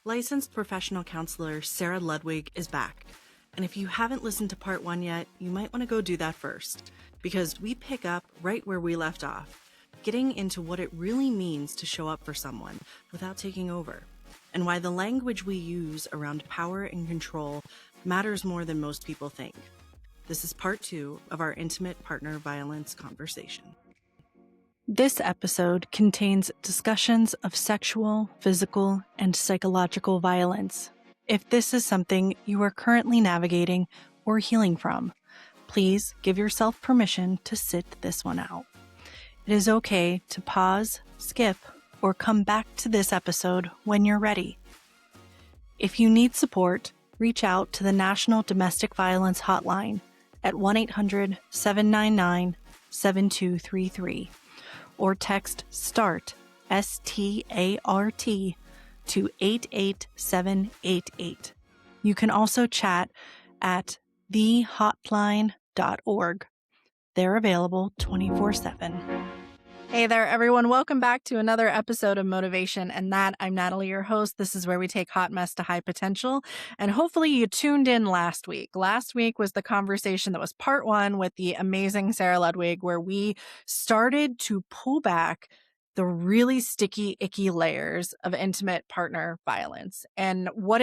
Licensed professional counselor Sarah Ludwig is back. And if you haven't listened to part 1 yet, you might want to go do that first, because we pick up right where we left off, getting into what it really means to show up for someone without taking over, and why the language we use around power and control matters more than most people think. This is part 2 of our intimate partner violence conversation. This episode contains discussions of sexual, physical, and psychological violence. If this is something you are currently navigating or healing from, please give yourself permission to sit this one out. It is okay to pause, skip, or come back to this episode when you're ready. If you need support, reach out to the National Domestic Violence Hotline at 1-800-799-7233 or text START, START, to 88788. You can also chat at thehotline.org. They're available 24/7. Hey there, everyone. Welcome back to another episode of Motivation and That. I'm Natalie, your host. This is where we take hot mess to high potential. And hopefully you tuned in last week. Last week was the conversation that was part 1 with the amazing Sarah Ludwig, where we started to pull back the really sticky, icky layers of intimate partner violence and what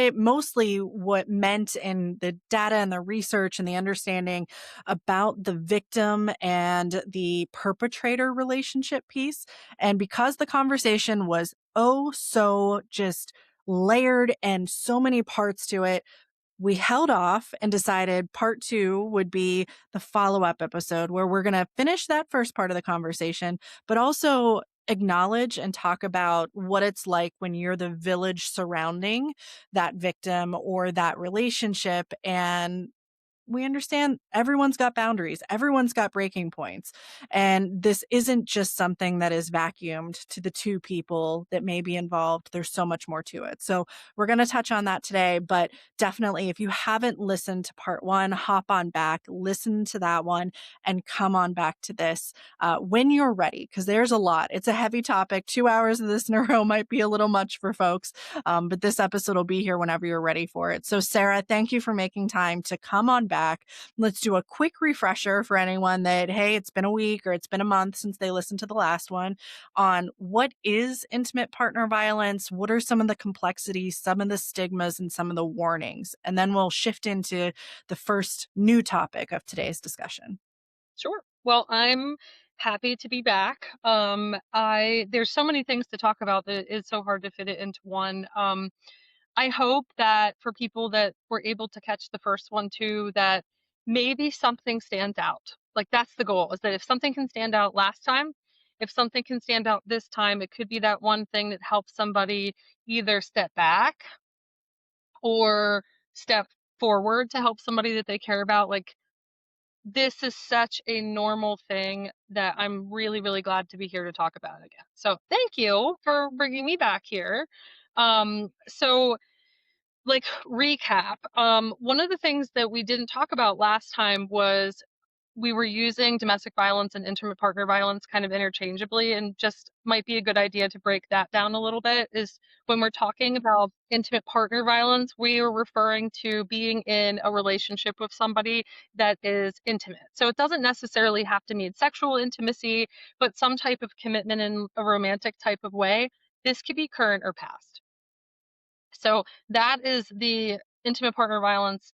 meant in the data and the research and the understanding about the victim and the perpetrator relationship piece. And because the conversation was so just layered and so many parts to it, we held off and decided part 2 would be the follow-up episode where we're going to finish that first part of the conversation, but also acknowledge and talk about what it's like when you're the village surrounding that victim or that relationship. And we understand everyone's got boundaries. Everyone's got breaking points. And this isn't just something that is vacuumed to the two people that may be involved. There's so much more to it. So we're going to touch on that today. But definitely, if you haven't listened to part 1, hop on back, listen to that one, and come on back to this when you're ready, because there's a lot. It's a heavy topic. 2 hours of this in a row might be a little much for folks. But this episode will be here whenever you're ready for it. So Sarah, thank you for making time to come on back. Let's do a quick refresher for anyone that, hey, it's been a week or it's been a month since they listened to the last one on what is intimate partner violence, what are some of the complexities, some of the stigmas, and some of the warnings. And then we'll shift into the first new topic of today's discussion. Sure. Well, I'm happy to be back. There's so many things to talk about that it's so hard to fit it into one. I hope that for people that were able to catch the first one too, that maybe something stands out. Like that's the goal, is that if something can stand out last time, if something can stand out this time, it could be that one thing that helps somebody either step back or step forward to help somebody that they care about. Like this is such a normal thing that I'm really, really glad to be here to talk about it again. So thank you for bringing me back here. So like recap, one of the things that we didn't talk about last time was we were using domestic violence and intimate partner violence kind of interchangeably, and just might be a good idea to break that down a little bit. Is when we're talking about intimate partner violence, we are referring to being in a relationship with somebody that is intimate. So it doesn't necessarily have to mean sexual intimacy, but some type of commitment in a romantic type of way. This could be current or past. So that is the intimate partner violence.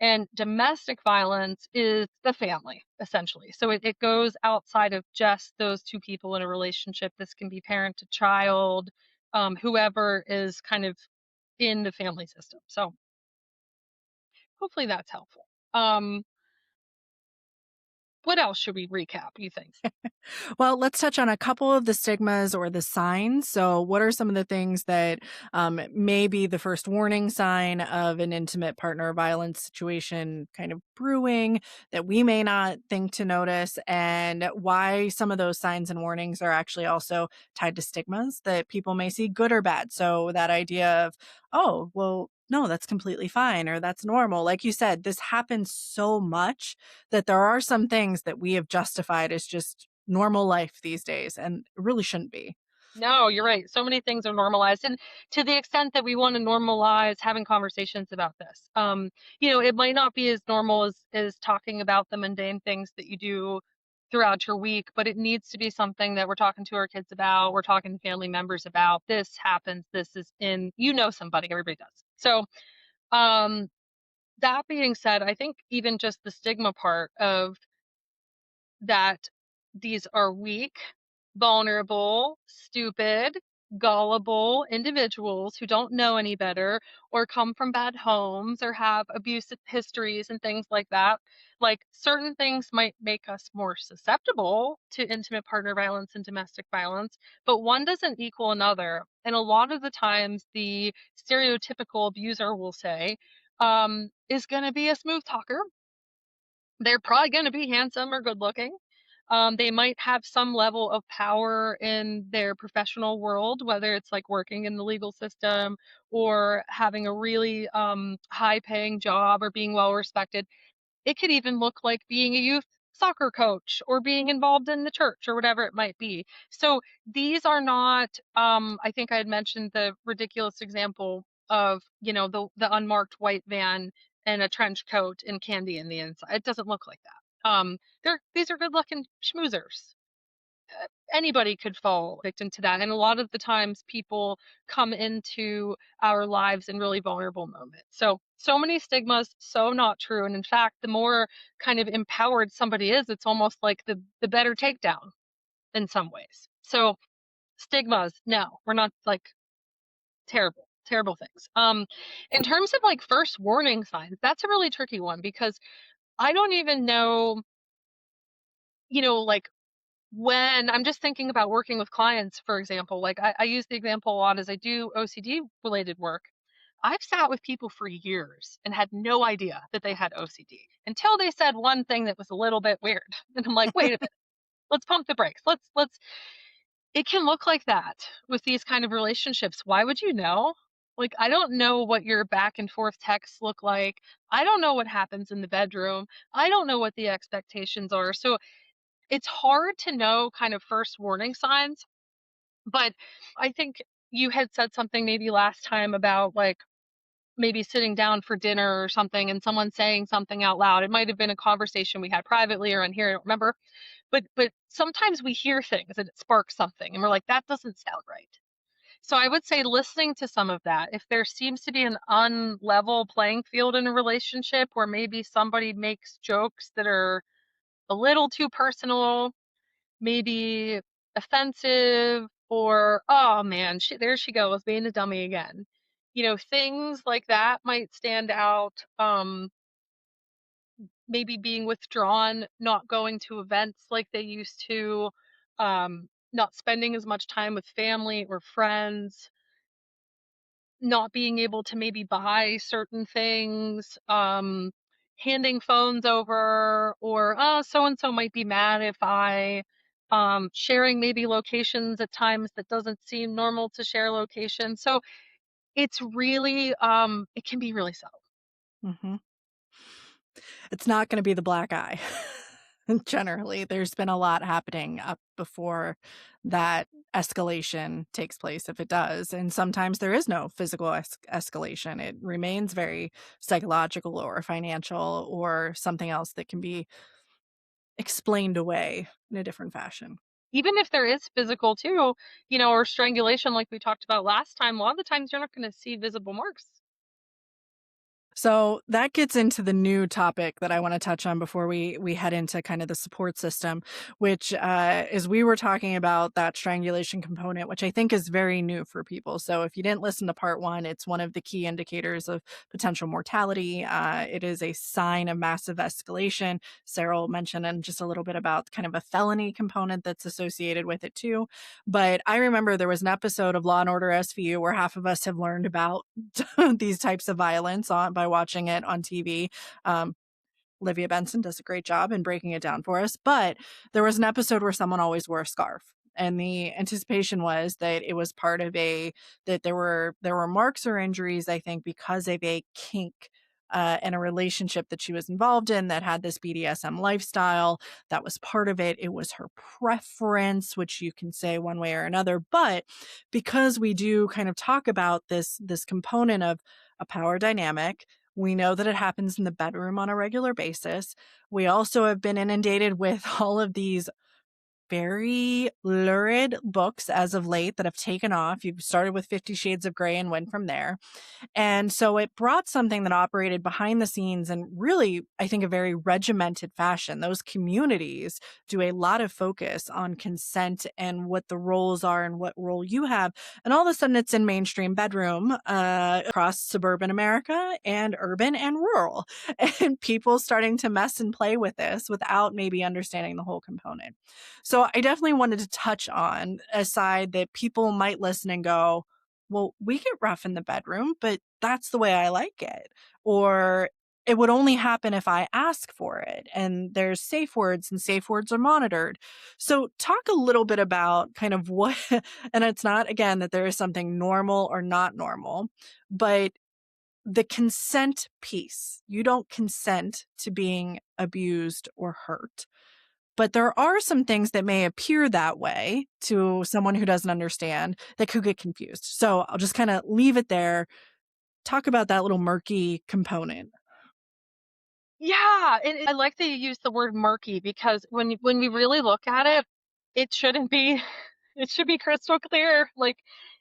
And domestic violence is the family, essentially. So it goes outside of just those two people in a relationship. This can be parent to child, whoever is kind of in the family system. So hopefully that's helpful. What else should we recap, you think? Well, let's touch on a couple of the stigmas or the signs. So what are some of the things that may be the first warning sign of an intimate partner violence situation kind of brewing that we may not think to notice, and why some of those signs and warnings are actually also tied to stigmas that people may see, good or bad. So that idea of, oh, well, no, that's completely fine, or that's normal. Like you said, this happens so much that there are some things that we have justified as just normal life these days, and it really shouldn't be. No, you're right. So many things are normalized. And to the extent that we want to normalize having conversations about this, it might not be as normal as talking about the mundane things that you do throughout your week, but it needs to be something that we're talking to our kids about, we're talking to family members about. This happens, this is in, somebody, everybody does. So, um, that being said, I think even just the stigma part of that these are weak, vulnerable, stupid, gullible individuals who don't know any better or come from bad homes or have abusive histories and things like that. Like certain things might make us more susceptible to intimate partner violence and domestic violence, but one doesn't equal another. And a lot of the times, the stereotypical abuser will say, is going to be a smooth talker. They're probably going to be handsome or good looking. They might have some level of power in their professional world, whether it's like working in the legal system or having a really high paying job or being well respected. It could even look like being a youth soccer coach or being involved in the church or whatever it might be. So these are not, I think I had mentioned the ridiculous example of, the unmarked white van and a trench coat and candy in the inside. It doesn't look like that. These are good looking schmoozers. Anybody could fall victim to that. And a lot of the times people come into our lives in really vulnerable moments. So many stigmas, so not true. And in fact, the more kind of empowered somebody is, it's almost like the better takedown in some ways. So stigmas, no, we're not like terrible, terrible things. In terms of like first warning signs, that's a really tricky one because I don't even know, like when I'm just thinking about working with clients, for example, like I use the example a lot as I do OCD related work. I've sat with people for years and had no idea that they had OCD until they said one thing that was a little bit weird. And I'm like, wait a minute, let's pump the brakes. It can look like that with these kind of relationships. Why would you know? Like, I don't know what your back and forth texts look like. I don't know what happens in the bedroom. I don't know what the expectations are. So it's hard to know kind of first warning signs, but I think you had said something maybe last time about like maybe sitting down for dinner or something and someone saying something out loud. It might have been a conversation we had privately or on here, I don't remember. But sometimes we hear things and it sparks something and we're like, that doesn't sound right. So I would say listening to some of that, if there seems to be an unlevel playing field in a relationship where maybe somebody makes jokes that are a little too personal, maybe offensive, or oh man, there she goes being a dummy again. Things like that might stand out. Maybe being withdrawn, not going to events like they used to, not spending as much time with family or friends, not being able to maybe buy certain things, handing phones over, or oh, so and so might be mad if I sharing maybe locations at times that doesn't seem normal to share locations. So it's really it can be really subtle. Hmm. It's not going to be the black eye. Generally, there's been a lot happening up before that escalation takes place, if it does. And sometimes there is no physical escalation. It remains very psychological or financial or something else that can be explained away in a different fashion. Even if there is physical too, or strangulation like we talked about last time, a lot of the times you're not going to see visible marks. So that gets into the new topic that I want to touch on before we head into kind of the support system, which is we were talking about that strangulation component, which I think is very new for people. So if you didn't listen to part one, it's one of the key indicators of potential mortality. It is a sign of massive escalation. Sarah will mention in just a little bit about kind of a felony component that's associated with it too. But I remember there was an episode of Law and Order SVU where half of us have learned about these types of violence by watching it on TV. Um, Olivia Benson does a great job in breaking it down for us. But there was an episode where someone always wore a scarf. And the anticipation was that it was part of that there were marks or injuries, I think, because of a kink and a relationship that she was involved in that had this BDSM lifestyle. That was part of it. It was her preference, which you can say one way or another. But because we do kind of talk about this component of a power dynamic, we know that it happens in the bedroom on a regular basis. We also have been inundated with all of these very lurid books as of late that have taken off. You started with 50 Shades of Grey and went from there. And so it brought something that operated behind the scenes in really, I think, a very regimented fashion. Those communities do a lot of focus on consent and what the roles are and what role you have. And all of a sudden, it's in mainstream bedroom across suburban America and urban and rural. And people starting to mess and play with this without maybe understanding the whole component. So I definitely wanted to touch on a side that people might listen and go, well, we get rough in the bedroom, but that's the way I like it. Or it would only happen if I ask for it. And there's safe words, and safe words are monitored. So, talk a little bit about kind of what, and it's not, again, that there is something normal or not normal, but the consent piece. You don't consent to being abused or hurt. But there are some things that may appear that way to someone who doesn't understand that could get confused. So I'll just kind of leave it there. Talk about that little murky component. Yeah, and I like that you use the word murky because when we really look at it, it shouldn't be it should be crystal clear. Like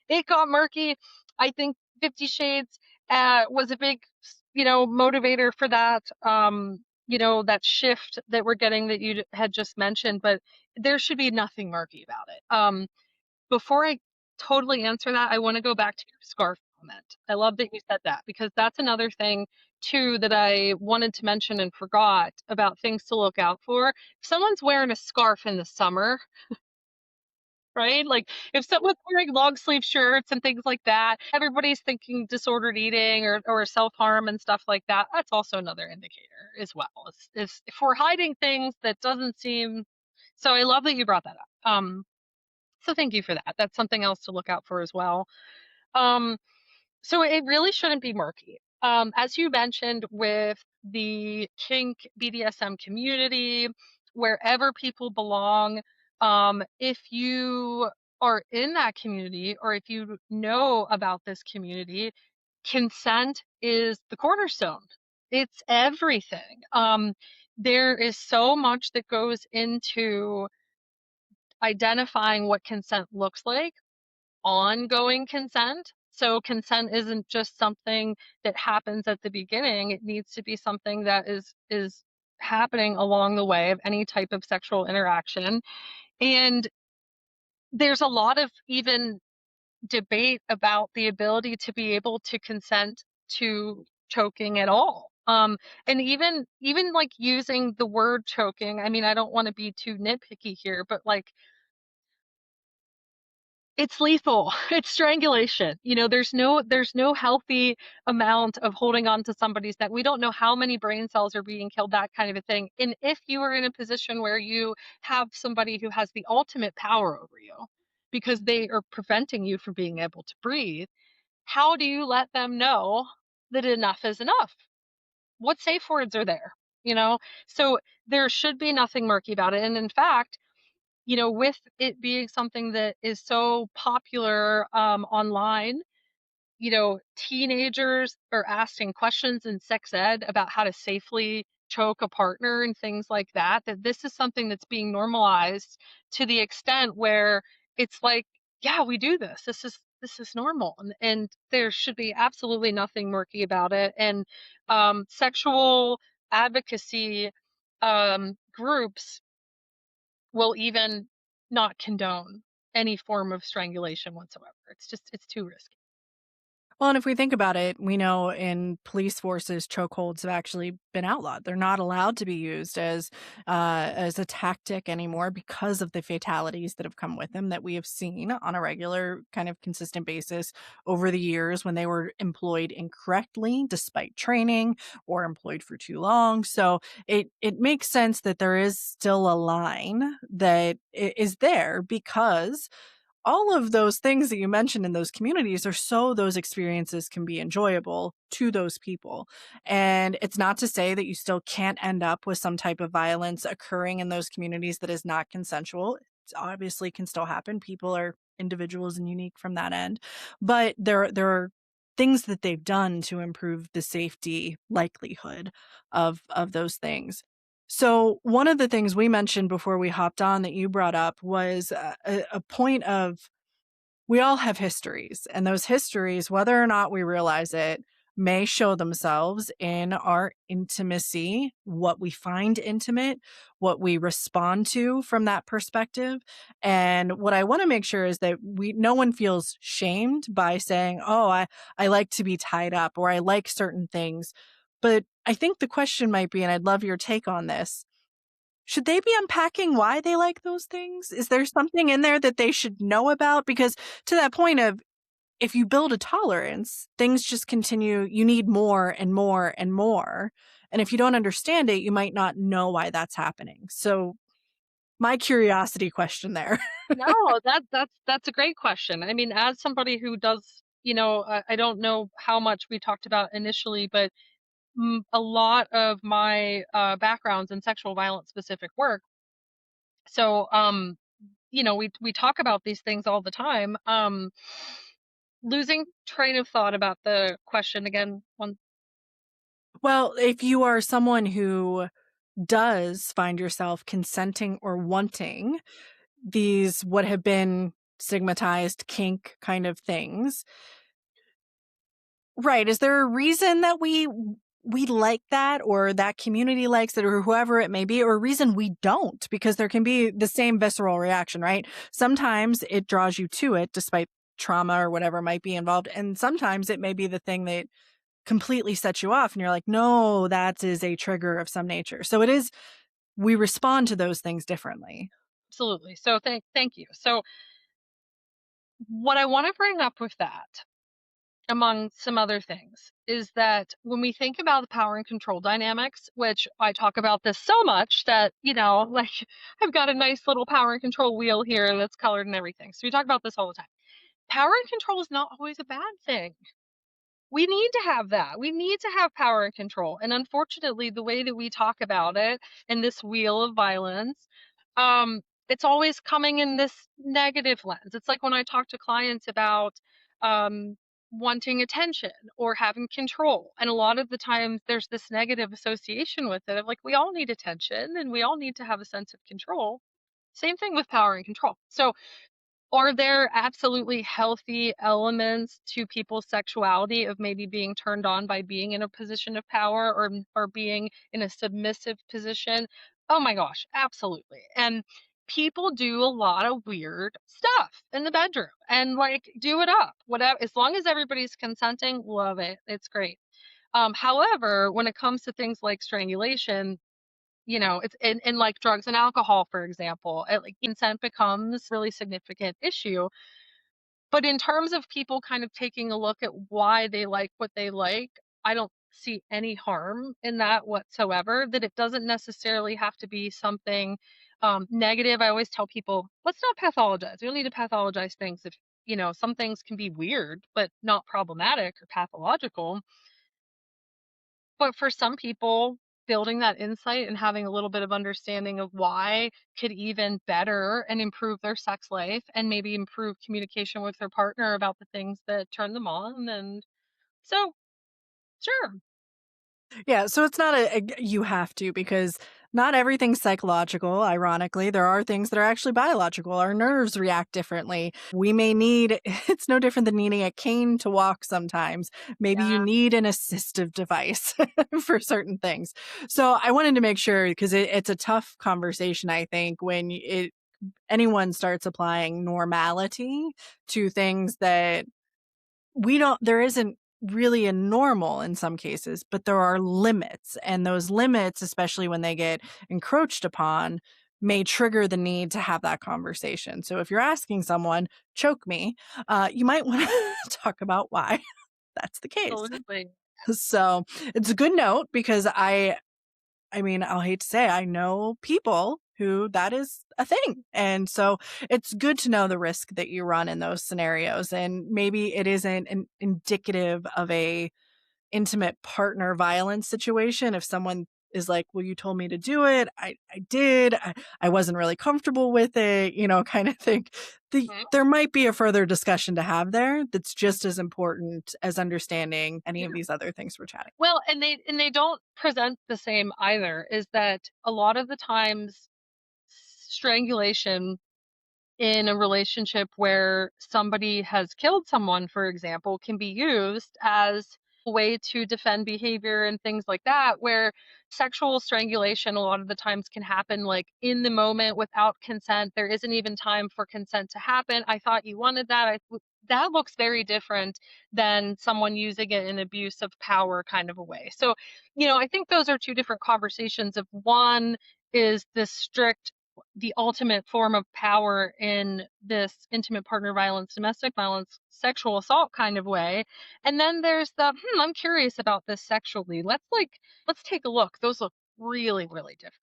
it got murky. I think 50 Shades was a big, motivator for that that shift that we're getting that you had just mentioned, but there should be nothing murky about it. Before I totally answer that, I wanna go back to your scarf comment. I love that you said that because that's another thing too that I wanted to mention and forgot about things to look out for. If someone's wearing a scarf in the summer, right? Like if someone's wearing long sleeve shirts and things like that, everybody's thinking disordered eating or self-harm and stuff like that. That's also another indicator as well. Is if we're hiding things that doesn't seem so I love that you brought that up. So thank you for that. That's something else to look out for as well. Um, so it really shouldn't be murky. As you mentioned with the kink BDSM community, wherever people belong, if you are in that community or if you know about this community, consent is the cornerstone. It's everything. There is so much that goes into identifying what consent looks like, ongoing consent. So consent isn't just something that happens at the beginning. It needs to be something that is happening along the way of any type of sexual interaction. And there's a lot of even debate about the ability to be able to consent to choking at all. And even like using the word choking, I mean, I don't want to be too nitpicky here, but like it's lethal. It's strangulation. There's no healthy amount of holding on to somebody's neck. We don't know how many brain cells are being killed, that kind of a thing. And if you are in a position where you have somebody who has the ultimate power over you because they are preventing you from being able to breathe, how do you let them know that enough is enough? What safe words are there? You know? So there should be nothing murky about it. And in fact, with it being something that is so popular online, teenagers are asking questions in sex ed about how to safely choke a partner and things like that, that this is something that's being normalized to the extent where it's like, yeah, we do this. This is normal. And there should be absolutely nothing murky about it. And sexual advocacy groups will even not condone any form of strangulation whatsoever. It's too risky. Well, and if we think about it, we know in police forces, chokeholds have actually been outlawed. They're not allowed to be used as a tactic anymore because of the fatalities that have come with them that we have seen on a regular, kind of consistent basis over the years when they were employed incorrectly, despite training, or employed for too long. So it makes sense that there is still a line that is there because all of those things that you mentioned in those communities are so those experiences can be enjoyable to those people. And it's not to say that you still can't end up with some type of violence occurring in those communities that is not consensual. It obviously can still happen. People are individuals and unique from that end. But there are things that they've done to improve the safety likelihood of those things. So, one of the things we mentioned before we hopped on that you brought up was a point of we all have histories, and those histories, whether or not we realize it, may show themselves in our intimacy, what we find intimate, what we respond to from that perspective. And what I want to make sure is that no one feels shamed by saying, "Oh, I like to be tied up," or "I like certain things." But I think the question might be, and I'd love your take on this, should they be unpacking why they like those things? Is there something in there that they should know about? Because to that point of if you build a tolerance, things just continue. You need more and more and more. And if you don't understand it, you might not know why that's happening. So, my curiosity question there. No, that's a great question. I mean, as somebody who does, I don't know how much we talked about initially, but a lot of my backgrounds in sexual violence specific work. So, we talk about these things all the time. Losing train of thought about the question again. One. Well, if you are someone who does find yourself consenting or wanting these what have been stigmatized kink kind of things. Right, is there a reason that we like that or that community likes it or whoever it may be, or a reason we don't? Because there can be the same visceral reaction, right? Sometimes it draws you to it despite trauma or whatever might be involved, and sometimes it may be the thing that completely sets you off and you're like, "No, that is a trigger of some nature." So it is we respond to those things differently. Absolutely. So thank you. So what I want to bring up with that, among some other things, is that when we think about the power and control dynamics, which I talk about this so much that, like I've got a nice little power and control wheel here that's colored and everything. So we talk about this all the time. Power and control is not always a bad thing. We need to have that. We need to have power and control. And unfortunately, the way that we talk about it in this wheel of violence, it's always coming in this negative lens. It's like when I talk to clients about um, wanting attention or having control. And a lot of the times there's this negative association with it of like, we all need attention and we all need to have a sense of control. Same thing with power and control. So are there absolutely healthy elements to people's sexuality of maybe being turned on by being in a position of power or being in a submissive position? Oh my gosh, absolutely. And people do a lot of weird stuff in the bedroom and like do it up. Whatever, as long as everybody's consenting, love it. It's great. However, when it comes to things like strangulation, it's in like drugs and alcohol, for example, like consent becomes really significant issue. But in terms of people kind of taking a look at why they like what they like, I don't see any harm in that whatsoever. That it doesn't necessarily have to be something negative. I always tell people, let's not pathologize. We don't need to pathologize things. If some things can be weird, but not problematic or pathological. But for some people, building that insight and having a little bit of understanding of why could even better and improve their sex life and maybe improve communication with their partner about the things that turn them on. And so, sure, Yeah, so it's not you have to because not everything's psychological, ironically. There are things that are actually biological. Our nerves react differently. We may need it's no different than needing a cane to walk sometimes. Maybe you yeah, need an assistive device for certain things. So I wanted to make sure because it's a tough conversation, I think, when anyone starts applying normality to things that we don't there isn't really a normal in some cases, but there are limits. And those limits, especially when they get encroached upon, may trigger the need to have that conversation. So if you're asking someone, choke me, you might want to talk about why that's the case. absolutely. So it's a good note because I mean, I'll hate to say I know people who that is a thing. And so it's good to know the risk that you run in those scenarios. And maybe it isn't indicative of a intimate partner violence situation. If someone is like, well, you told me to do it. I did. I wasn't really comfortable with it, kind of thing. There might be a further discussion to have there that's just as important as understanding any Yeah. of these other things we're chatting. Well, and they don't present the same either. Is that a lot of the times strangulation in a relationship where somebody has killed someone, for example, can be used as a way to defend behavior and things like that, where sexual strangulation a lot of the times can happen like in the moment without consent. There isn't even time for consent to happen. I thought you wanted that. That looks very different than someone using it in abuse of power kind of a way. So, I think those are two different conversations. Of one is this strict, the ultimate form of power in this intimate partner violence, domestic violence, sexual assault kind of way. And then there's the, I'm curious about this sexually. Let's take a look. Those look really, really different.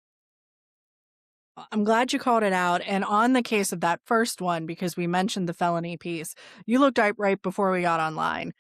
I'm glad you called it out. And on the case of that first one, because we mentioned the felony piece, you looked right before we got online.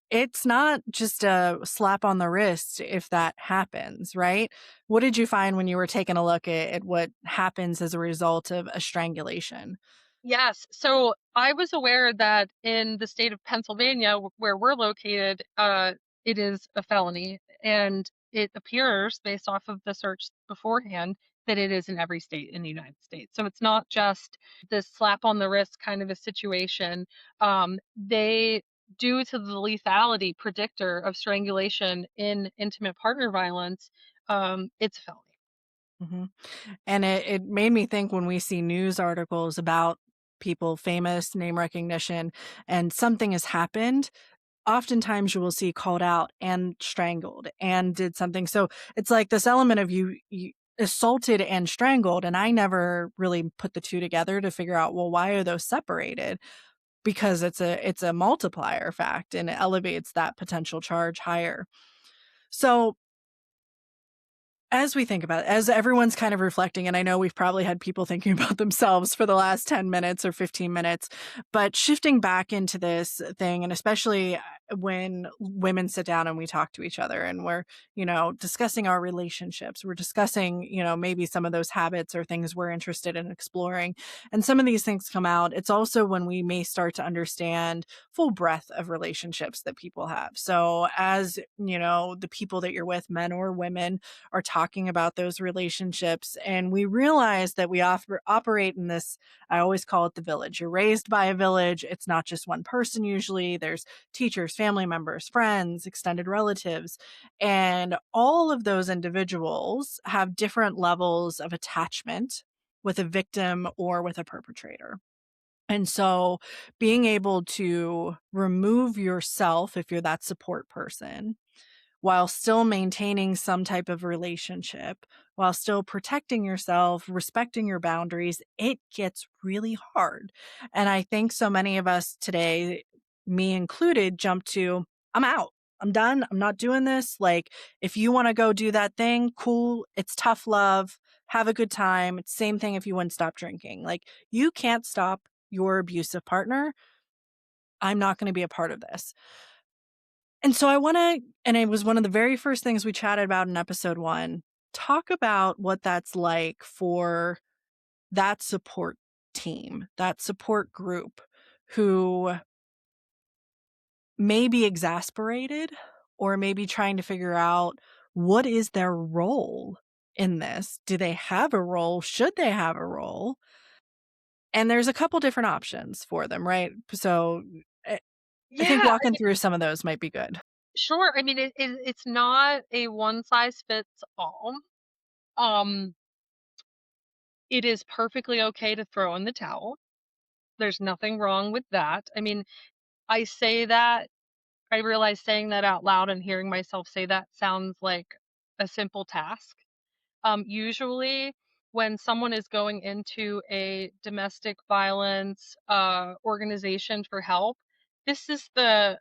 It's not just a slap on the wrist if that happens, right? What did you find when you were taking a look at what happens as a result of a strangulation? Yes. So I was aware that in the state of Pennsylvania, where we're located, it is a felony. And it appears, based off of the search beforehand, that it is in every state in the United States. So it's not just this slap on the wrist kind of a situation. They, due to the lethality predictor of strangulation in intimate partner violence, it's a felony. hmm And it made me think when we see news articles about people famous, name recognition, and something has happened, oftentimes you will see called out and strangled and did something. So it's like this element of you assaulted and strangled. And I never really put the two together to figure out, well, why are those separated? Because it's a multiplier fact and it elevates that potential charge higher. So as we think about it, as everyone's kind of reflecting, and I know we've probably had people thinking about themselves for the last 10 minutes or 15 minutes, but shifting back into this thing, and especially when women sit down and we talk to each other and we're, discussing our relationships, we're discussing, maybe some of those habits or things we're interested in exploring. And some of these things come out. It's also when we may start to understand full breadth of relationships that people have. So as, the people that you're with, men or women, are talking about those relationships. And we realize that we operate in this, I always call it the village. You're raised by a village. It's not just one person usually. There's teachers, family members, friends, extended relatives. And all of those individuals have different levels of attachment with a victim or with a perpetrator. And so being able to remove yourself, if you're that support person, while still maintaining some type of relationship, while still protecting yourself, respecting your boundaries, it gets really hard. And I think so many of us today, me included, jump to, I'm out. I'm done. I'm not doing this. Like, if you want to go do that thing, cool. It's tough love. Have a good time. It's same thing if you wouldn't stop drinking. Like, you can't stop your abusive partner. I'm not going to be a part of this. And so I want to, and it was one of the very first things we chatted about in episode 1, talk about what that's like for that support team, that support group who may be exasperated or maybe trying to figure out what is their role in this. Do they have a role? Should they have a role? And there's a couple different options for them, right? So I think Yeah, walking through some of those might be good. sure. I mean, it's not a one size fits all. Um, it is perfectly okay to throw in the towel. There's nothing wrong with that. I mean, I say that, I realize saying that out loud and hearing myself say that sounds like a simple task. Usually, when someone is going into a domestic violence organization for help, this is the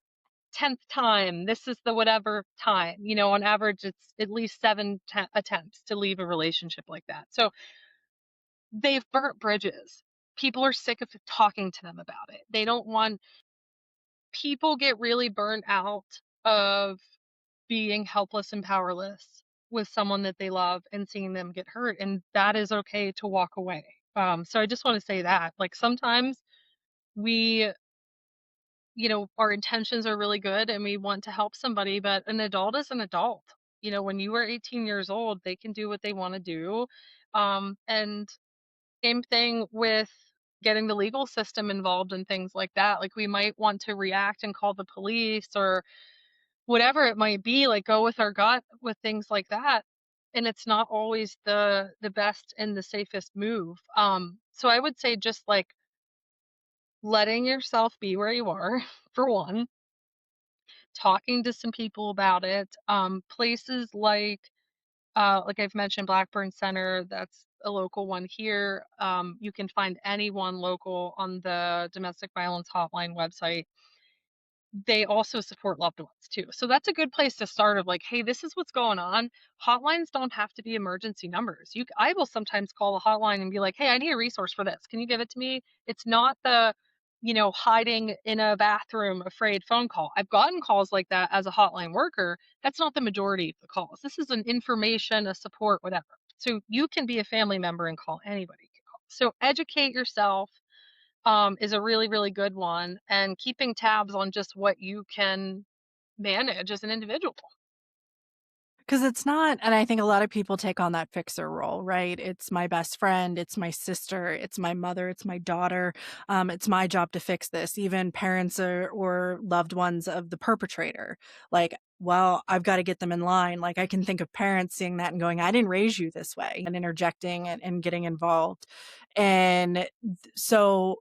10th time, this is the whatever time, on average, it's at least 7 attempts to leave a relationship like that. So they've burnt bridges. People are sick of talking to them about it. They don't want people get really burnt out of being helpless and powerless with someone that they love and seeing them get hurt, and that is okay to walk away. So I just want to say that, like, sometimes we, our intentions are really good and we want to help somebody, but an adult is an adult. When you are 18 years old, they can do what they want to do. And same thing with getting the legal system involved and things like that. Like, we might want to react and call the police or whatever it might be, like, go with our gut with things like that. And it's not always the best and the safest move. So I would say just like letting yourself be where you are, for one, talking to some people about it. Places like I've mentioned, Blackburn Center, that's a local one here. You can find anyone local on the domestic violence hotline website. They also support loved ones too. So that's a good place to start of like, hey, this is what's going on. Hotlines don't have to be emergency numbers. I will sometimes call a hotline and be like, hey, I need a resource for this. Can you give it to me? It's not the, hiding in a bathroom afraid phone call. I've gotten calls like that as a hotline worker. That's not the majority of the calls. This is an information, a support, whatever. So you can be a family member and call anybody. So educate yourself is a really, really good one, and keeping tabs on just what you can manage as an individual. Because it's not, and I think a lot of people take on that fixer role, right? It's my best friend, it's my sister, it's my mother, it's my daughter. It's my job to fix this. Even parents or loved ones of the perpetrator. Like, well, I've got to get them in line. Like, I can think of parents seeing that and going, I didn't raise you this way, and interjecting and getting involved. And so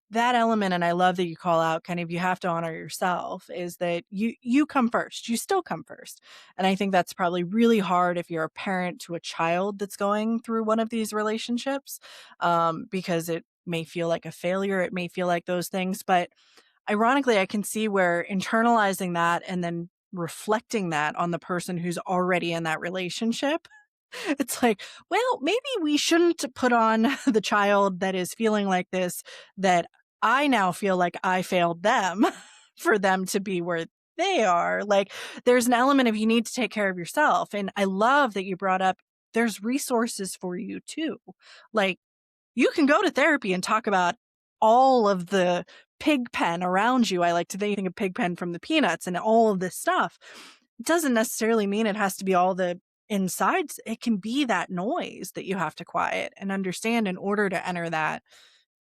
that element, and I love that you call out kind of, you have to honor yourself, is that you come first. You still come first. And I think that's probably really hard if you're a parent to a child that's going through one of these relationships, because it may feel like a failure. It may feel like those things. But ironically, I can see where internalizing that and then reflecting that on the person who's already in that relationship, it's like, well, maybe we shouldn't put on the child that is feeling like this, that I now feel like I failed them for them to be where they are. Like, there's an element of you need to take care of yourself. And I love that you brought up there's resources for you too. Like, you can go to therapy and talk about all of the pig pen around you. I like to think of pig pen from the Peanuts and all of this stuff. It doesn't necessarily mean it has to be all the insides. It can be that noise that you have to quiet and understand in order to enter that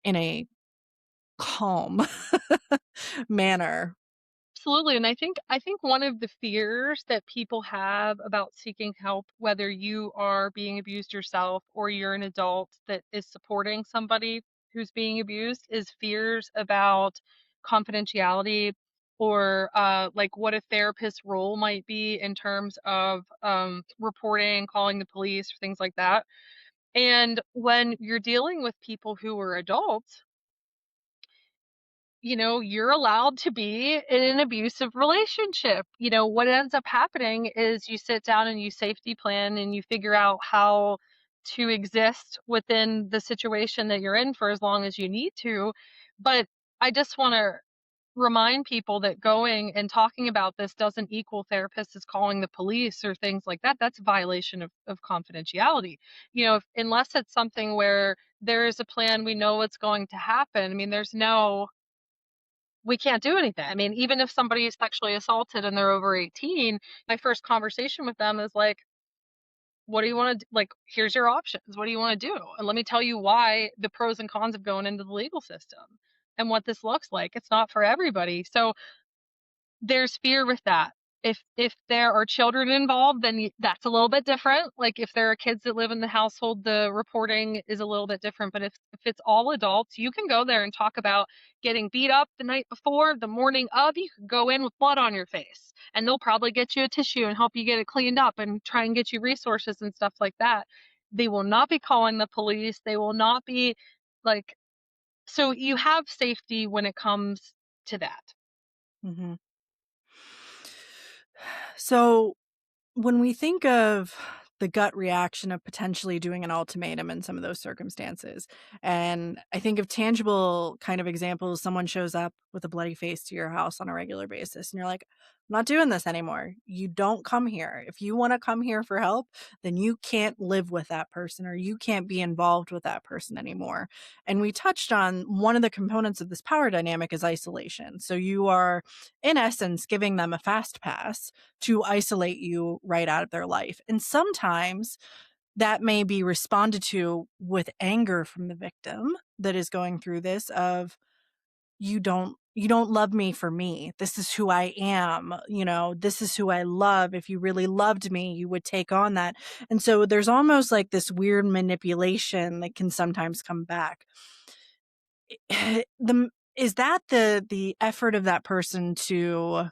in a calm manner. Absolutely. And I think one of the fears that people have about seeking help, whether you are being abused yourself or you're an adult that is supporting somebody who's being abused, is fears about confidentiality, or like what a therapist's role might be in terms of reporting, calling the police, or things like that. And when you're dealing with people who are adults, you're allowed to be in an abusive relationship. What ends up happening is you sit down and you safety plan and you figure out how to exist within the situation that you're in for as long as you need to. But I just want to remind people that going and talking about this doesn't equal therapists is calling the police or things like that. That's a violation of confidentiality. Unless it's something where there is a plan, we know what's going to happen. I mean, we can't do anything. I mean, even if somebody is sexually assaulted and they're over 18, my first conversation with them is like, what do you want to do? Like, here's your options. What do you want to do? And let me tell you why, the pros and cons of going into the legal system and what this looks like. It's not for everybody. So there's fear with that. If there are children involved, then that's a little bit different. Like, if there are kids that live in the household, the reporting is a little bit different. But if it's all adults, you can go there and talk about getting beat up the night before, the morning of. You could go in with blood on your face, and they'll probably get you a tissue and help you get it cleaned up and try and get you resources and stuff like that. They will not be calling the police. They will not be like, so you have safety when it comes to that. Hmm. So when we think of the gut reaction of potentially doing an ultimatum in some of those circumstances. And I think of tangible kind of examples, someone shows up with a bloody face to your house on a regular basis, and you're like, I'm not doing this anymore. You don't come here. If you want to come here for help, then you can't live with that person or you can't be involved with that person anymore. And we touched on one of the components of this power dynamic is isolation. So you are, in essence, giving them a fast pass to isolate you right out of their life. And sometimes that may be responded to with anger from the victim that is going through this of you don't love me for me. This is who I am. This is who I love. If you really loved me, you would take on that. And so there's almost like this weird manipulation that can sometimes come back. Is that the effort of that person to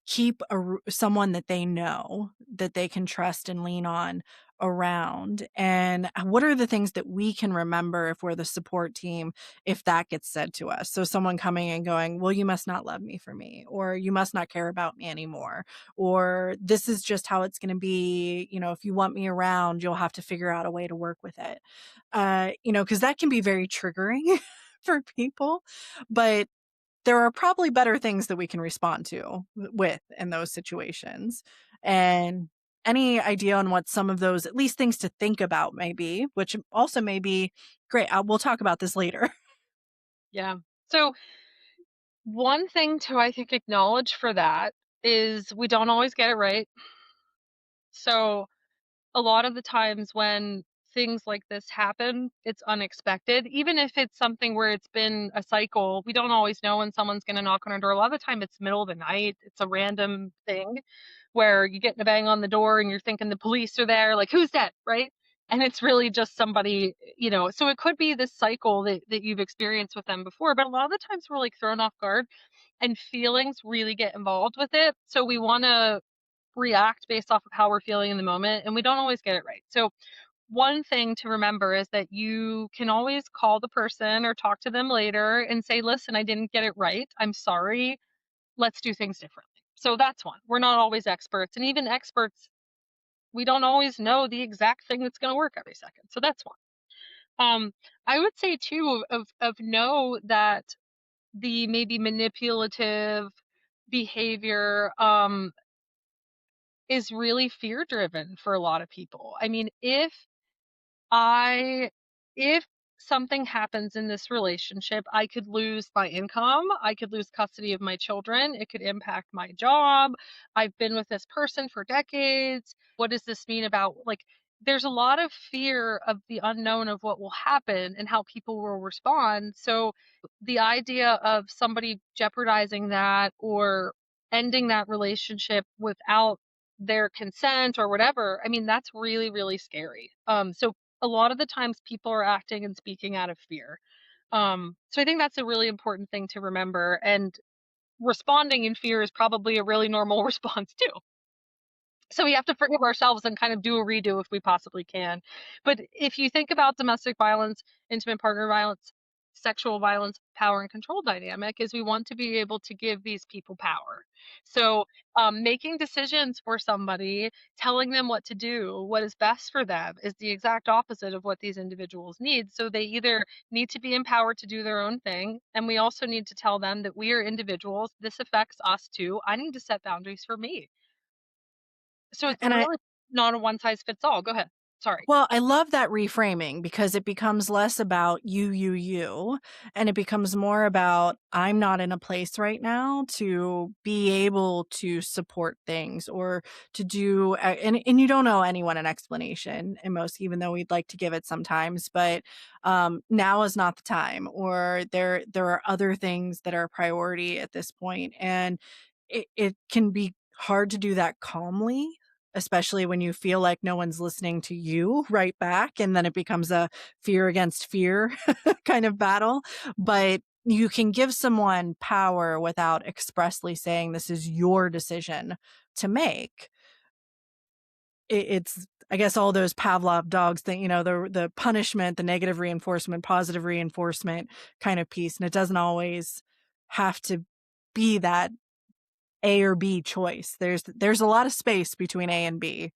keep someone that they know, that they can trust and lean on around? And what are the things that we can remember if we're the support team, if that gets said to us? So someone coming and going, well, you must not love me for me, or you must not care about me anymore, or this is just how it's going to be. If you want me around, you'll have to figure out a way to work with it. Because that can be very triggering for people. But there are probably better things that we can respond to with in those situations. And any idea on what some of those, at least things to think about, may be, which also may be great. We'll talk about this later. Yeah. So one thing to, I think, acknowledge for that is we don't always get it right. So a lot of the times when things like this happen, it's unexpected. Even if it's something where it's been a cycle, we don't always know when someone's going to knock on our door. A lot of the time it's middle of the night. It's a random thing where you get a bang on the door and you're thinking the police are there, like, who's that, right? And it's really just somebody, so it could be this cycle that you've experienced with them before, but a lot of the times we're like thrown off guard and feelings really get involved with it. So we want to react based off of how we're feeling in the moment, and we don't always get it right. So one thing to remember is that you can always call the person or talk to them later and say, listen, I didn't get it right. I'm sorry. Let's do things differently. So that's one. We're not always experts. And even experts, we don't always know the exact thing that's going to work every second. So that's one. I would say too of know that the maybe manipulative behavior is really fear driven for a lot of people. I mean, I if something happens in this relationship, I could lose my income, I could lose custody of my children, it could impact my job. I've been with this person for decades. What does this mean about, like, there's a lot of fear of the unknown of what will happen and how people will respond. So the idea of somebody jeopardizing that or ending that relationship without their consent or whatever, I mean, that's really, really scary. So a lot of the times people are acting and speaking out of fear. So I think that's a really important thing to remember. And responding in fear is probably a really normal response too. So we have to forgive ourselves and kind of do a redo if we possibly can. But if you think about domestic violence, intimate partner violence, sexual violence, power and control dynamic, is we want to be able to give these people power. So making decisions for somebody, telling them what to do, what is best for them, is the exact opposite of what these individuals need. So they either need to be empowered to do their own thing, and we also need to tell them that we are individuals. This affects us too. I need to set boundaries for me. So it's And I really not a one size fits all. Go ahead. Sorry. Well, I love that reframing because it becomes less about you, and it becomes more about I'm not in a place right now to be able to support things or to do, and you don't owe anyone an explanation in most, even though we'd like to give it sometimes, but now is not the time, or there are other things that are a priority at this point, and it can be hard to do that calmly, especially when you feel like no one's listening to you right back. And then it becomes a fear against fear kind of battle. But you can give someone power without expressly saying this is your decision to make. It's, I guess, all those Pavlov dogs that, the punishment, the negative reinforcement, positive reinforcement kind of piece. And it doesn't always have to be that A or B choice. There's a lot of space between A and B.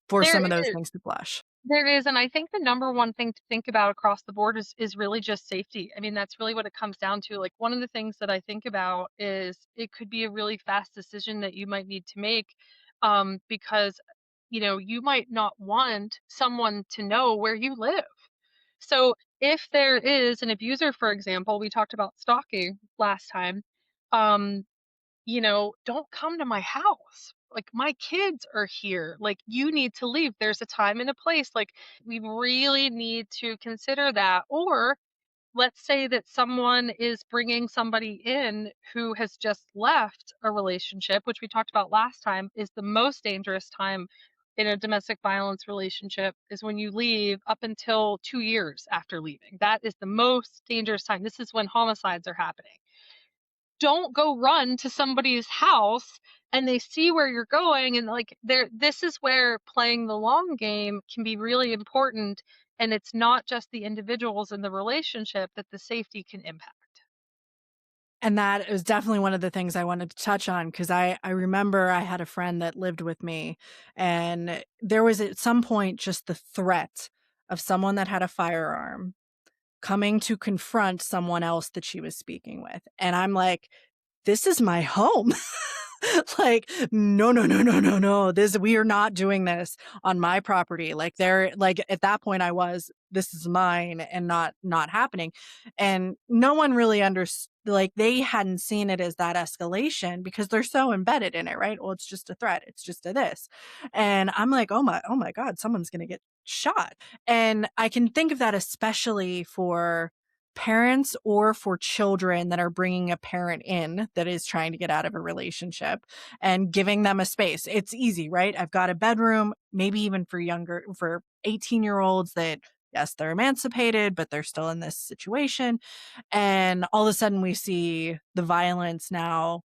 for There some of those is. things to blush. There is, and I think the number one thing to think about across the board is really just safety. I mean, that's really what it comes down to. Like, one of the things that I think about is it could be a really fast decision that you might need to make, because, you might not want someone to know where you live. So, if there is an abuser, for example, we talked about stalking last time, um, don't come to my house. Like, my kids are here. Like, you need to leave. There's a time and a place. Like, we really need to consider that. Or let's say that someone is bringing somebody in who has just left a relationship, which we talked about last time, is the most dangerous time in a domestic violence relationship is when you leave up until 2 years after leaving. That is the most dangerous time. This is when homicides are happening. Don't go run to somebody's house and they see where you're going, and like, this is where playing the long game can be really important, and it's not just the individuals in the relationship that the safety can impact. And that is definitely one of the things I wanted to touch on, because I remember I had a friend that lived with me, and there was at some point just the threat of someone that had a firearm coming to confront someone else that she was speaking with. And I'm like, this is my home. Like, no, no, no, no, no, no. We are not doing this on my property. Like, like at that point this is mine, and not happening. And no one really understood, like, they hadn't seen it as that escalation because they're so embedded in it, right? Well, it's just a threat. It's just a this. And I'm like, oh my God, someone's going to get shot. And I can think of that especially for parents or for children that are bringing a parent in that is trying to get out of a relationship and giving them a space. It's easy, right? I've got a bedroom, maybe even for 18-year-olds that, yes, they're emancipated, but they're still in this situation. And all of a sudden we see the violence now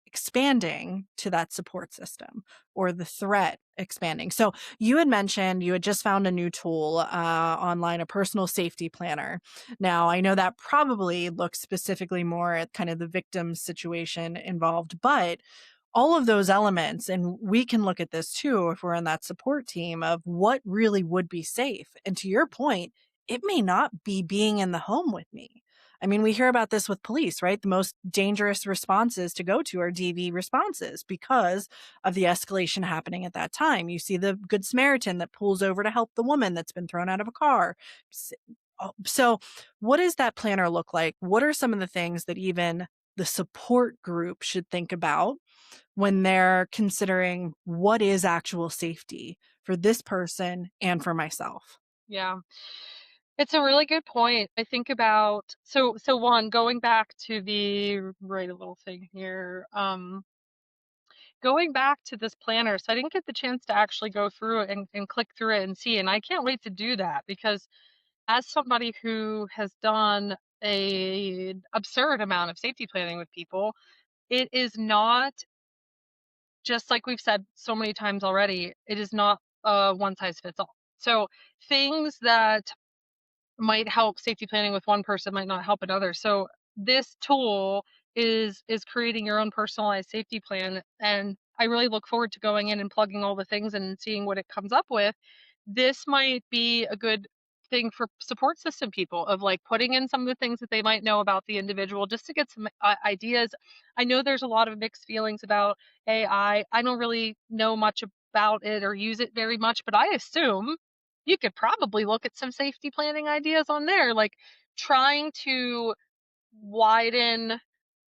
expanding to that support system, or the threat expanding. So you had mentioned you had just found a new tool online, a personal safety planner. Now, I know that probably looks specifically more at kind of the victim situation involved, but all of those elements, and we can look at this too if we're in that support team, of what really would be safe. And to your point, it may not be being in the home with me. I mean, we hear about this with police, right? The most dangerous responses to go to are DV responses because of the escalation happening at that time. You see the Good Samaritan that pulls over to help the woman that's been thrown out of a car. So, what does that planner look like? What are some of the things that even the support group should think about when they're considering what is actual safety for this person and for myself? Yeah. It's a really good point. I think about, so one, going back to the write a little thing here. Going back to this planner, so I didn't get the chance to actually go through it and click through it and see. And I can't wait to do that because as somebody who has done a absurd amount of safety planning with people, it is not, just like we've said so many times already, it is not a one size fits all. So things that might help safety planning with one person might not help another. So this tool is creating your own personalized safety plan, and I really look forward to going in and plugging all the things and seeing what it comes up with. This might be a good thing for support system people, of like putting in some of the things that they might know about the individual just to get some ideas. I know there's a lot of mixed feelings about AI. I don't really know much about it or use it very much, but I assume you could probably look at some safety planning ideas on there, like trying to widen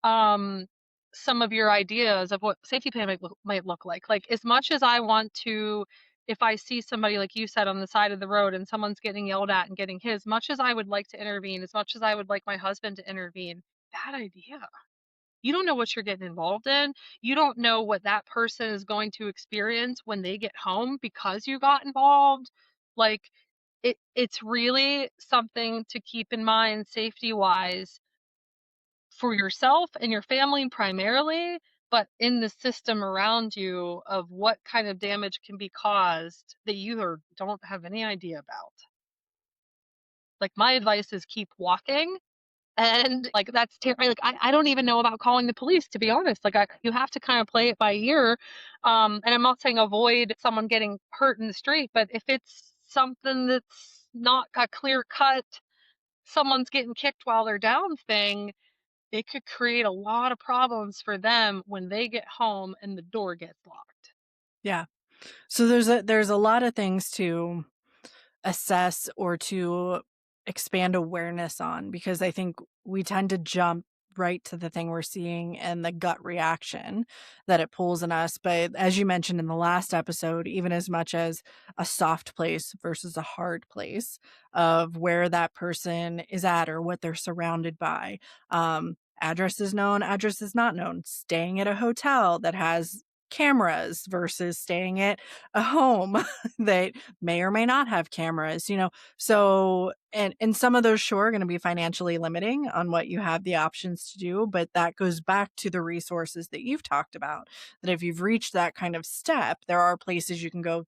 um some of your ideas of what safety plan might look like. Like, as much as I want to, if I see somebody like you said on the side of the road and someone's getting yelled at and getting his, much as I would like to intervene, as much as I would like my husband to intervene, bad idea. You don't know what you're getting involved in. You don't know what that person is going to experience when they get home because you got involved. Like, it's really something to keep in mind safety wise for yourself and your family primarily, but in the system around you, of what kind of damage can be caused that you don't have any idea about. Like, my advice is keep walking And like that's like I don't even know about calling the police, to be honest. Like you have to kind of play it by ear. And I'm not saying avoid someone getting hurt in the street, but if it's something that's not a clear cut, someone's getting kicked while they're down thing, it could create a lot of problems for them when they get home and the door gets locked. Yeah. So there's a lot of things to assess or to expand awareness on, because I think we tend to jump right to the thing we're seeing and the gut reaction that it pulls in us. But as you mentioned in the last episode, even as much as a soft place versus a hard place of where that person is at or what they're surrounded by. Address is known, address is not known. Staying at a hotel that has cameras versus staying at a home that may or may not have cameras, so and some of those sure are going to be financially limiting on what you have the options to do, but that goes back to the resources that you've talked about, that if you've reached that kind of step, there are places you can go,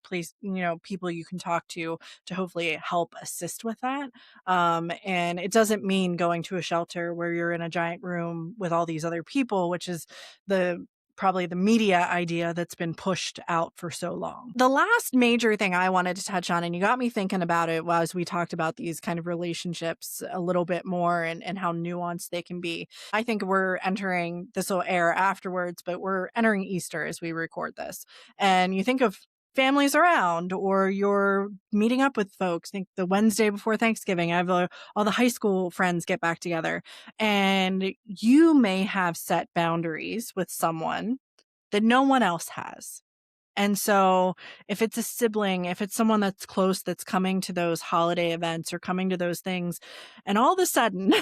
people you can talk to hopefully help assist with that. And it doesn't mean going to a shelter where you're in a giant room with all these other people, which is the probably the media idea that's been pushed out for so long. The last major thing I wanted to touch on, and you got me thinking about it as we talked about these kind of relationships a little bit more, and how nuanced they can be. I think we're entering, this will air afterwards, but we're entering Easter as we record this. And you think of families around, or you're meeting up with folks. Think the Wednesday before Thanksgiving, I have all the high school friends get back together, and you may have set boundaries with someone that no one else has. And so if it's a sibling, if it's someone that's close that's coming to those holiday events or coming to those things, and all of a sudden,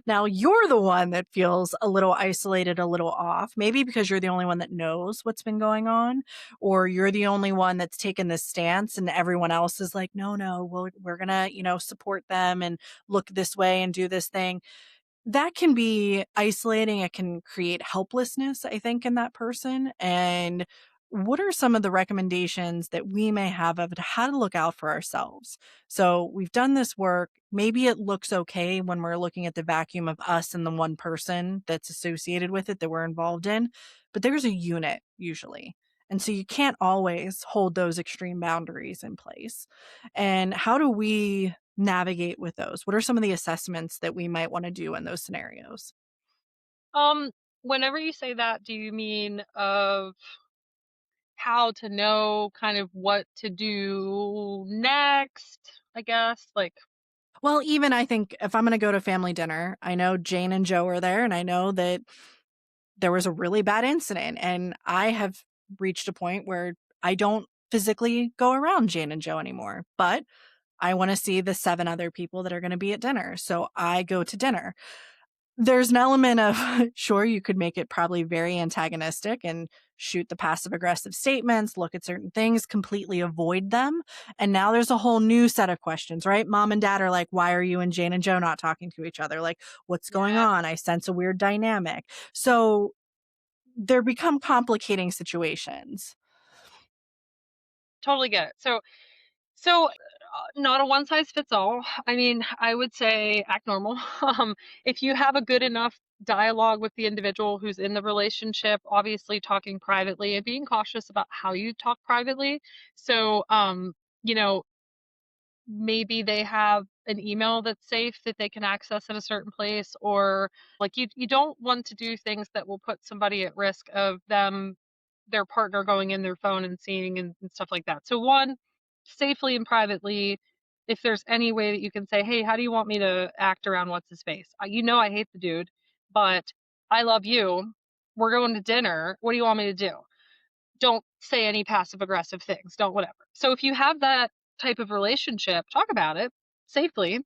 now you're the one that feels a little isolated, a little off, maybe because you're the only one that knows what's been going on, or you're the only one that's taken this stance and everyone else is like, no, no, we're going to, support them and look this way and do this thing. That can be isolating. It can create helplessness, I think, in that person. And what are some of the recommendations that we may have of how to look out for ourselves? So we've done this work. Maybe it looks okay when we're looking at the vacuum of us and the one person that's associated with it that we're involved in, but there's a unit usually. And so you can't always hold those extreme boundaries in place. And how do we navigate with those? What are some of the assessments that we might want to do in those scenarios? Um, Whenever you say that, do you mean of how to know kind of what to do next, I guess? Like, Well, even I think if I'm going to go to family dinner, I know Jane and Joe are there, and I know that there was a really bad incident, and I have reached a point where I don't physically go around Jane and Joe anymore, but I want to see the 7 other people that are going to be at dinner. So I go to dinner. There's an element of sure, you could make it probably very antagonistic and shoot the passive aggressive statements, look at certain things, completely avoid them. And now there's a whole new set of questions, right? Mom and dad are like, why are you and Jane and Joe not talking to each other? Like, what's going yeah, on? I sense a weird dynamic. So there become complicating situations. totally get it. Not a one size fits all. I mean, I would say act normal. If you have a good enough dialogue with the individual who's in the relationship, obviously talking privately and being cautious about how you talk privately. So, you know, maybe they have an email that's safe that they can access at a certain place, or like you don't want to do things that will put somebody at risk of their partner going in their phone and seeing and stuff like that. So one, safely and privately, if there's any way that you can say, hey, how do you want me to act around what's his face? I hate the dude, but I love you. We're going to dinner. What do you want me to do? Don't say any passive aggressive things. Don't whatever. So if you have that type of relationship, talk about it safely.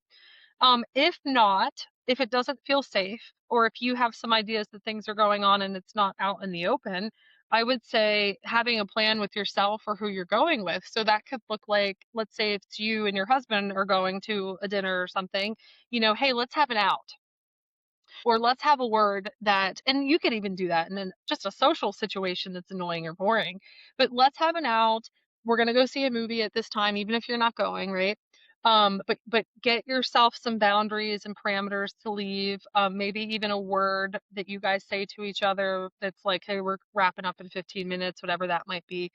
If not, if it doesn't feel safe, or if you have some ideas that things are going on and it's not out in the open, I would say having a plan with yourself or who you're going with. So that could look like, let's say it's you and your husband are going to a dinner or something, hey, let's have an out. Or let's have a word that, and you could even do that in just a social situation that's annoying or boring, but let's have an out. We're going to go see a movie at this time, even if you're not going, right? But get yourself some boundaries and parameters to leave, maybe even a word that you guys say to each other that's like, "Hey, we're wrapping up in 15 minutes," whatever that might be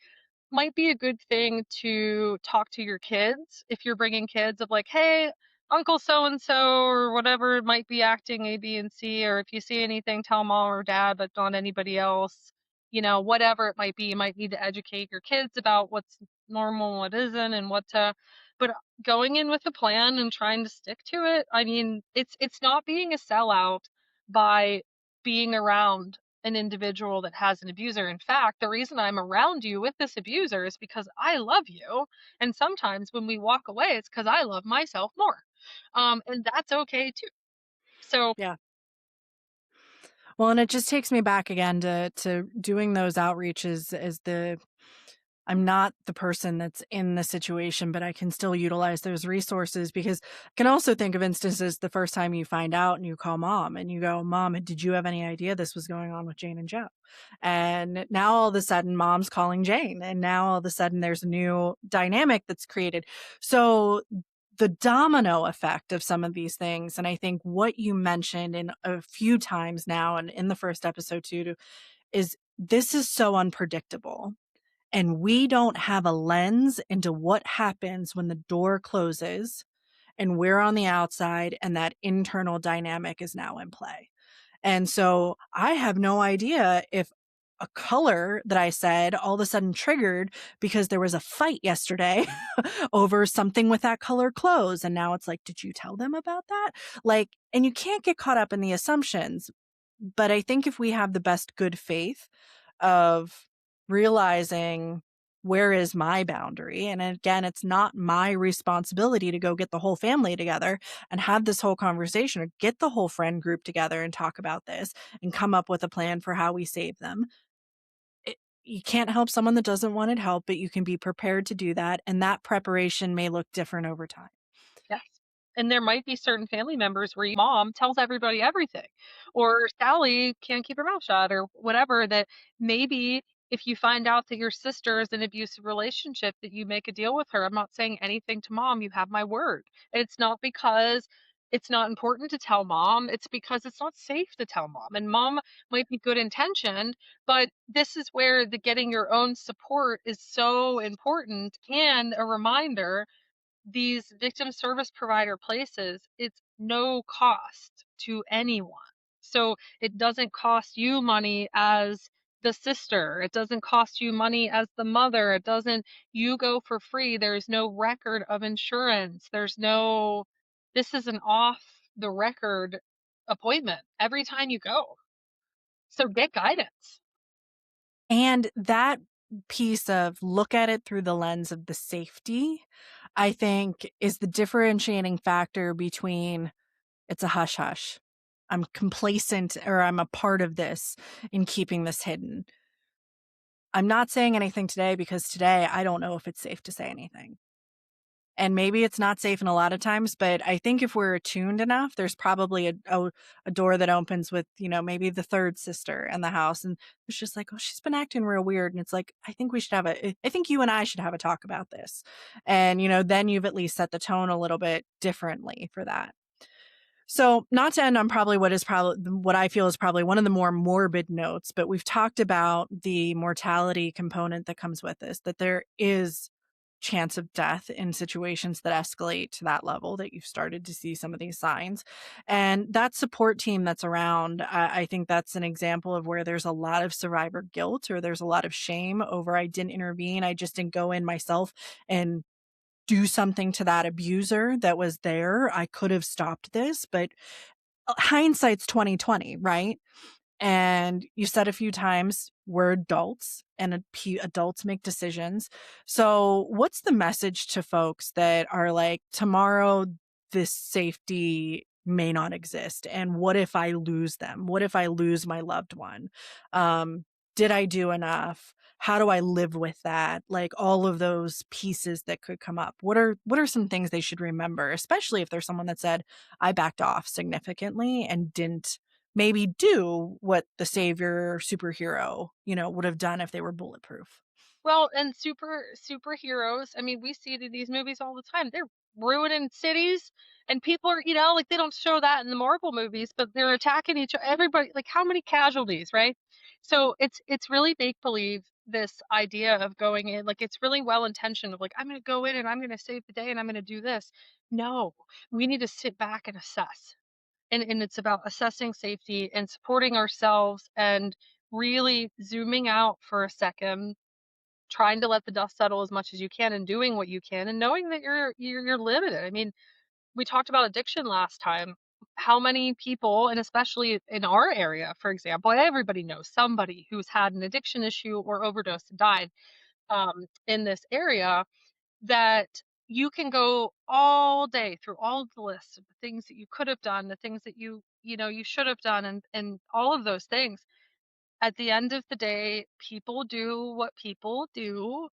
a good thing to talk to your kids if you're bringing kids of like, "Hey, Uncle so and so," or whatever might be acting A, B, and C, or if you see anything, tell mom or dad, but not anybody else. Whatever it might be, you might need to educate your kids about what's normal, what isn't, and what to. But going in with a plan and trying to stick to it, I mean, it's not being a sellout by being around an individual that has an abuser. In fact, the reason I'm around you with this abuser is because I love you. And sometimes when we walk away, it's because I love myself more. And that's okay too. So, Yeah. Well, and it just takes me back again to doing those outreaches as the I'm not the person that's in the situation, but I can still utilize those resources because I can also think of instances the first time you find out and you call mom and you go, "Mom, did you have any idea this was going on with Jane and Joe?" And now all of a sudden mom's calling Jane. And now all of a sudden there's a new dynamic that's created. So the domino effect of some of these things, and I think what you mentioned in a few times now and in the first episode too, is this is so unpredictable and we don't have a lens into what happens when the door closes and we're on the outside and that internal dynamic is now in play. And so I have no idea if a color that I said all of a sudden triggered because there was a fight yesterday over something with that color clothes. And now it's like, did you tell them about that? Like, and you can't get caught up in the assumptions. But I think if we have the best good faith of realizing where is my boundary, and again, it's not my responsibility to go get the whole family together and have this whole conversation or get the whole friend group together and talk about this and come up with a plan for how we save them. You can't help someone that doesn't want it help, but you can be prepared to do that. And that preparation may look different over time. yes. And there might be certain family members where your mom tells everybody everything, or Sally can't keep her mouth shut, or whatever. That maybe if you find out that your sister is in an abusive relationship, that you make a deal with her. I'm not saying anything to mom. You have my word. And it's not because it's not important to tell mom. It's because it's not safe to tell mom. And mom might be good intentioned, but this is where the getting your own support is so important and a reminder these victim service provider places, it's no cost to anyone. So it doesn't cost you money as the sister. It doesn't cost you money as the mother. It doesn't, you go for free. There's no record of insurance. This is an off the record appointment every time you go. So get guidance. And that piece of look at it through the lens of the safety, I think is the differentiating factor between it's a hush hush. I'm complacent or I'm a part of this in keeping this hidden. I'm not saying anything today because today I don't know if it's safe to say anything. And maybe it's not safe in a lot of times, but I think if we're attuned enough, there's probably a door that opens with, maybe the third sister in the house. And it's just like, oh, she's been acting real weird. And it's like, I think you and I should have a talk about this. And, then you've at least set the tone a little bit differently for that. So, not to end on probably what I feel is probably one of the more morbid notes, but we've talked about the mortality component that comes with this, that there is chance of death in situations that escalate to that level, that you've started to see some of these signs. And that support team that's around, I think that's an example of where there's a lot of survivor guilt or there's a lot of shame over I didn't intervene. I just didn't go in myself and do something to that abuser that was there. I could have stopped this, but hindsight's 2020, right? And you said a few times we're adults and adults make decisions. So what's the message to folks that are like, tomorrow this safety may not exist, and what if I lose them? What if I lose my loved one? Did I do enough? How do I live with that? Like all of those pieces that could come up. What are some things they should remember, especially if there's someone that said I backed off significantly and didn't maybe do what the savior superhero, would have done if they were bulletproof. Well, and superheroes, I mean, we see it in these movies all the time. They're ruining cities, and people are, like, they don't show that in the Marvel movies, but they're attacking each other. Everybody, like, how many casualties, right? So it's really make believe, this idea of going in, like, it's really well intentioned of like, I'm going to go in and I'm going to save the day and I'm going to do this. No, we need to sit back and assess. And it's about assessing safety and supporting ourselves and really zooming out for a second, trying to let the dust settle as much as you can and doing what you can and knowing that you're limited. I mean, we talked about addiction last time. How many people, and especially in our area, for example, everybody knows somebody who's had an addiction issue or overdosed and died, in this area, that you can go all day through all of the lists of the things that you could have done, the things that you should have done, and all of those things. At the end of the day, people do what people do.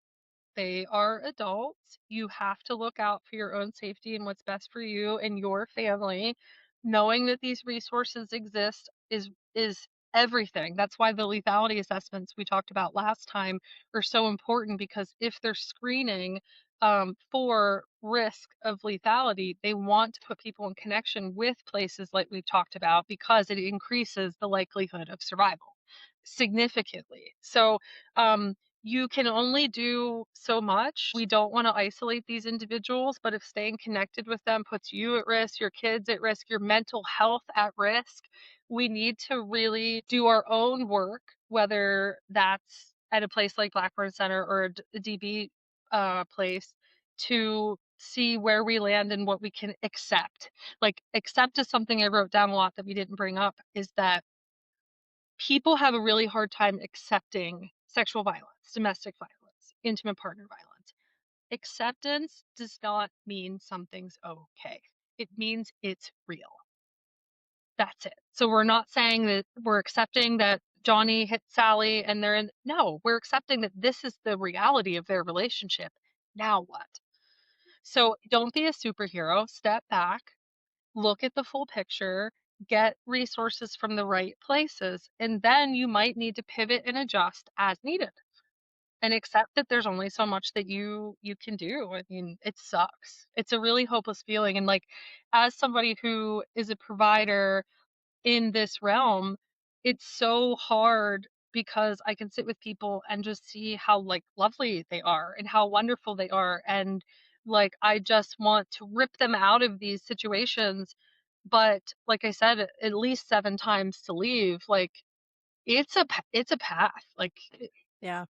They are adults. You have to look out for your own safety and what's best for you and your family. Knowing that these resources exist is everything. That's why the lethality assessments we talked about last time are so important, because if they're screening for risk of lethality, they want to put people in connection with places like we've talked about, because it increases the likelihood of survival significantly. So you can only do so much. We don't want to isolate these individuals, but if staying connected with them puts you at risk, your kids at risk, your mental health at risk, we need to really do our own work, whether that's at a place like Blackburn Center or a DB place, to see where we land and what we can accept. Like, accept is something I wrote down a lot that we didn't bring up, is that people have a really hard time accepting sexual violence, domestic violence, intimate partner violence. Acceptance does not mean something's okay. It means it's real. That's it. So we're not saying that we're accepting that Johnny hit Sally and they're in. No, we're accepting that this is the reality of their relationship. Now what? So don't be a superhero. Step back, look at the full picture, get resources from the right places, and then you might need to pivot and adjust as needed. And accept that there's only so much that you can do. I mean, it sucks. It's a really hopeless feeling. And like, as somebody who is a provider in this realm, it's so hard, because I can sit with people and just see how like lovely they are and how wonderful they are, and like I just want to rip them out of these situations. But like I said, at least 7 times to leave, like, it's a path, like, Yeah.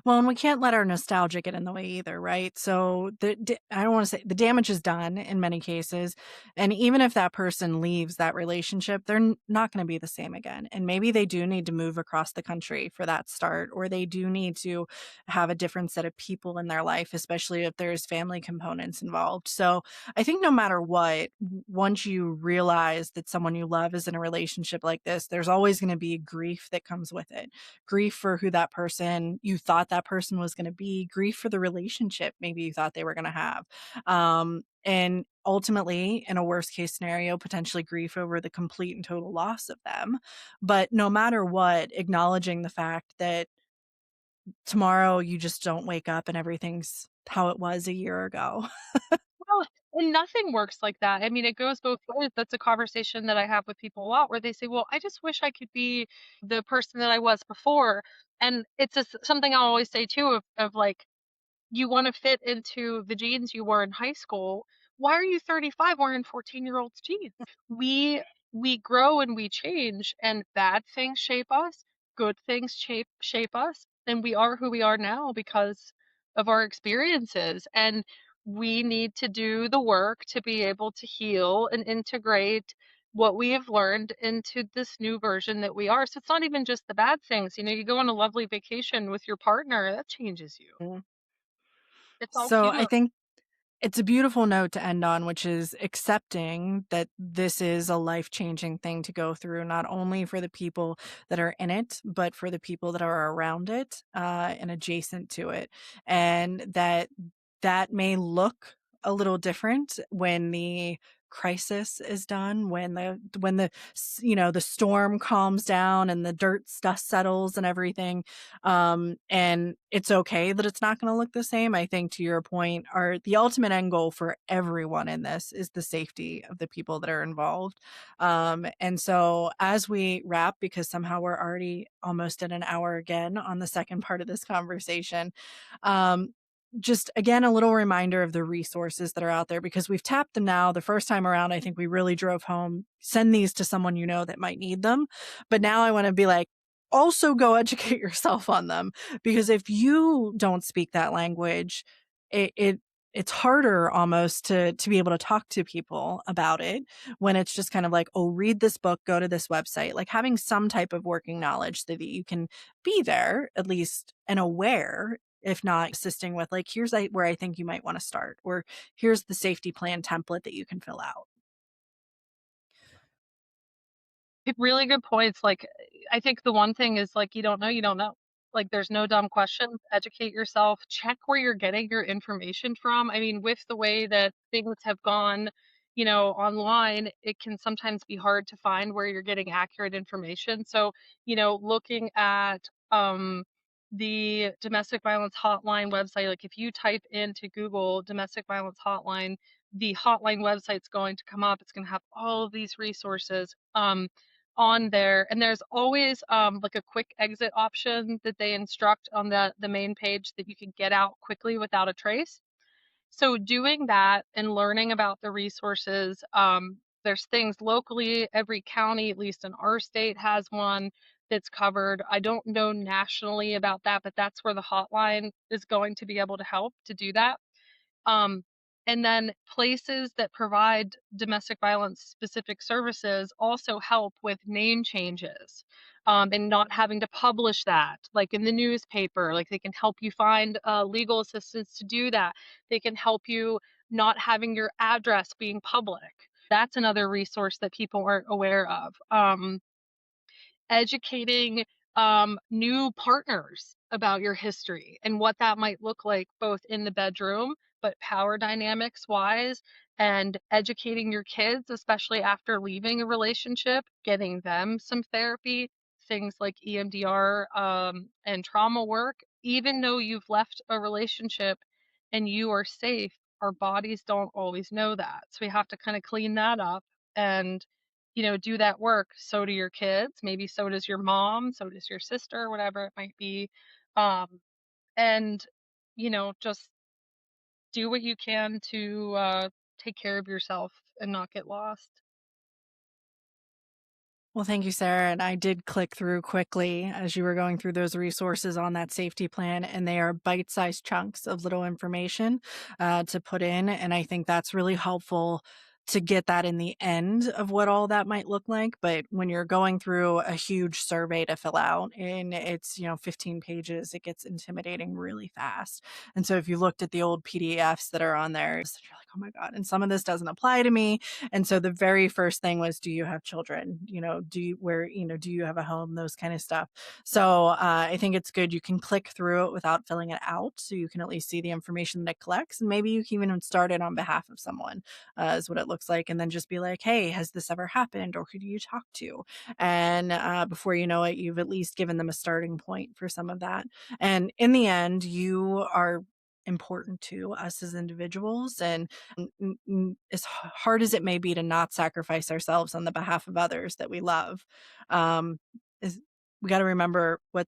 Well, and we can't let our nostalgia get in the way either, right? So I don't want to say the damage is done in many cases, and even if that person leaves that relationship, they're not going to be the same again. And maybe they do need to move across the country for that start, or they do need to have a different set of people in their life, especially if there's family components involved. So I think no matter what, once you realize that someone you love is in a relationship like this, there's always going to be grief that comes with it. Grief for who that person you thought that person was going to be, grief for the relationship maybe you thought they were going to have. And ultimately, in a worst case scenario, potentially grief over the complete and total loss of them. But no matter what, acknowledging the fact that tomorrow you just don't wake up and everything's how it was a year ago. well, and nothing works like that. I mean, it goes both ways. That's a conversation that I have with people a lot, where they say, "Well, I just wish I could be the person that I was before." And it's something I always say too, of like, you want to fit into the jeans you wore in high school. Why are you 35 wearing 14-year-old's jeans? We grow and we change, and bad things shape us, good things shape us, and we are who we are now because of our experiences. And we need to do the work to be able to heal and integrate what we have learned into this new version that we are. So it's not even just the bad things. You go on a lovely vacation with your partner, that changes you. Mm. It's all So I cute. think it's a beautiful note to end on, which is accepting that this is a life-changing thing to go through, not only for the people that are in it, but for the people that are around it, and adjacent to it. And that may look a little different when the crisis is done, when the storm calms down and the dust settles and everything, and it's okay that it's not going to look the same. I think, to your point, the ultimate end goal for everyone in this is the safety of the people that are involved. And so as we wrap, because somehow we're already almost at an hour again on the second part of this conversation, um, just again, a little reminder of the resources that are out there, because we've tapped them now. The first time around, I think we really drove home, send these to someone you know that might need them. But now I want to be like, also go educate yourself on them, because if you don't speak that language, it's harder almost to be able to talk to people about it, when it's just kind of like, oh, read this book, go to this website. Like, having some type of working knowledge so that you can be there at least and aware, if not assisting with, like, here's where I think you might want to start, or here's the safety plan template that you can fill out. Really good points. Like, I think the one thing is, like, you don't know, you don't know. Like, there's no dumb questions. Educate yourself. Check where you're getting your information from. I mean, with the way that things have gone, online, it can sometimes be hard to find where you're getting accurate information. So, looking at the domestic violence hotline website, like if you type into Google domestic violence hotline, the hotline website's going to come up. It's going to have all of these resources. On there, and there's always like a quick exit option that they instruct on the main page, that you can get out quickly without a trace. So doing that and learning about the resources, there's things locally. Every county, at least in our state, has one that's covered. I don't know nationally about that, but that's where the hotline is going to be able to help to do that. um, and then places that provide domestic violence specific services also help with name changes, and not having to publish that, like in the newspaper. Like, they can help you find legal assistance to do that. They can help you not having your address being public. That's another resource that people aren't aware of. Educating new partners about your history and what that might look like, both in the bedroom, but power dynamics wise, and educating your kids, especially after leaving a relationship, getting them some therapy, things like EMDR, and trauma work. Even though you've left a relationship and you are safe, our bodies don't always know that. So we have to kind of clean that up and do that work. So do your kids, maybe so does your mom, so does your sister, whatever it might be. Um, and, just do what you can to take care of yourself and not get lost. Well, thank you, Sarah. And I did click through quickly as you were going through those resources on that safety plan, and they are bite sized chunks of little information to put in. And I think that's really helpful to get that in the end of what all that might look like. But when you're going through a huge survey to fill out and it's, 15 pages, it gets intimidating really fast. And so if you looked at the old PDFs that are on there, you're like, oh my God, and some of this doesn't apply to me. And so the very first thing was, do you have children? Do you have a home? Those kind of stuff. So I think it's good. You can click through it without filling it out. So you can at least see the information that it collects. And maybe you can even start it on behalf of someone, is what it looks like. And then just be like, hey, has this ever happened? Or who do you talk to? And before you know it, you've at least given them a starting point for some of that. And in the end, you are important to us as individuals. And as hard as it may be to not sacrifice ourselves on the behalf of others that we love, um, is we got to remember what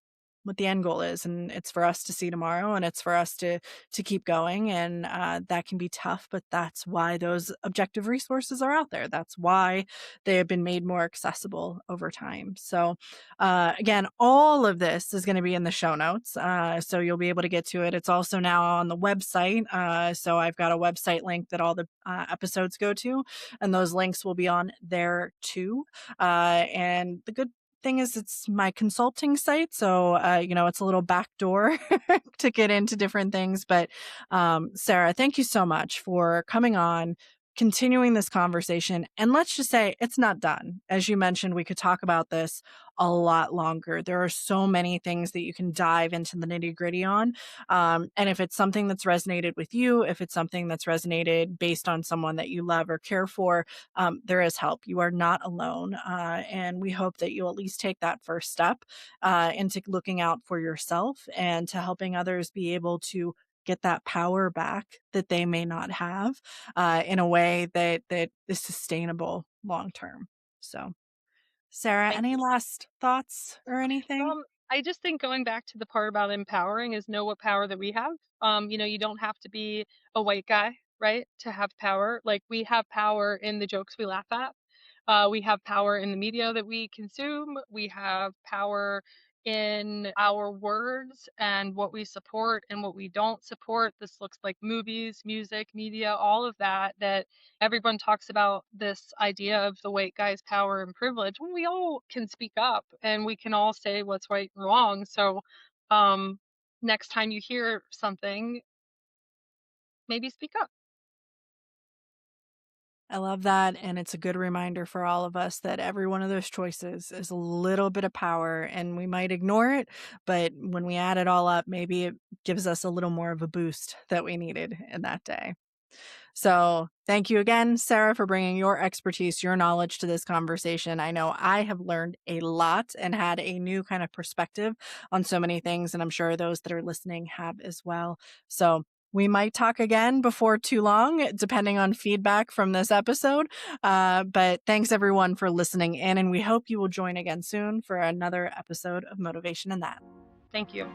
the end goal is, and it's for us to see tomorrow, and it's for us to keep going. And that can be tough, but that's why those objective resources are out there. That's why they have been made more accessible over time. So again, all of this is going to be in the show notes, so you'll be able to get to it. It's also now on the website, so I've got a website link that all the episodes go to, and those links will be on there too. And the good thing is, it's my consulting site, so it's a little back door to get into different things. But Sarah, thank you so much for coming on, continuing this conversation. And let's just say it's not done. As you mentioned, we could talk about this a lot longer. There are so many things that you can dive into the nitty gritty on. And if it's something that's resonated with you, if it's something that's resonated based on someone that you love or care for, there is help. You are not alone. And we hope that you'll at least take that first step into looking out for yourself and to helping others be able to get that power back that they may not have in a way that is sustainable long term. So, Sarah, Thank any you. last thoughts or anything? I just think going back to the part about empowering is know what power that we have. You don't have to be a white guy, right, to have power. Like we have power in the jokes we laugh at. We have power in the media that we consume. We have power in our words and what we support and what we don't support. This looks like movies, music, media, all of that, that everyone talks about this idea of the white guy's power and privilege. When we all can speak up and we can all say what's right and wrong. So, um, next time you hear something, maybe speak up. I love that. And it's a good reminder for all of us that every one of those choices is a little bit of power and we might ignore it. But when we add it all up, maybe it gives us a little more of a boost that we needed in that day. So, thank you again, Sarah, for bringing your expertise, your knowledge to this conversation. I know I have learned a lot and had a new kind of perspective on so many things, and I'm sure those that are listening have as well. So, we might talk again before too long, depending on feedback from this episode. But thanks everyone for listening in, and we hope you will join again soon for another episode of Motivation and That. Thank you.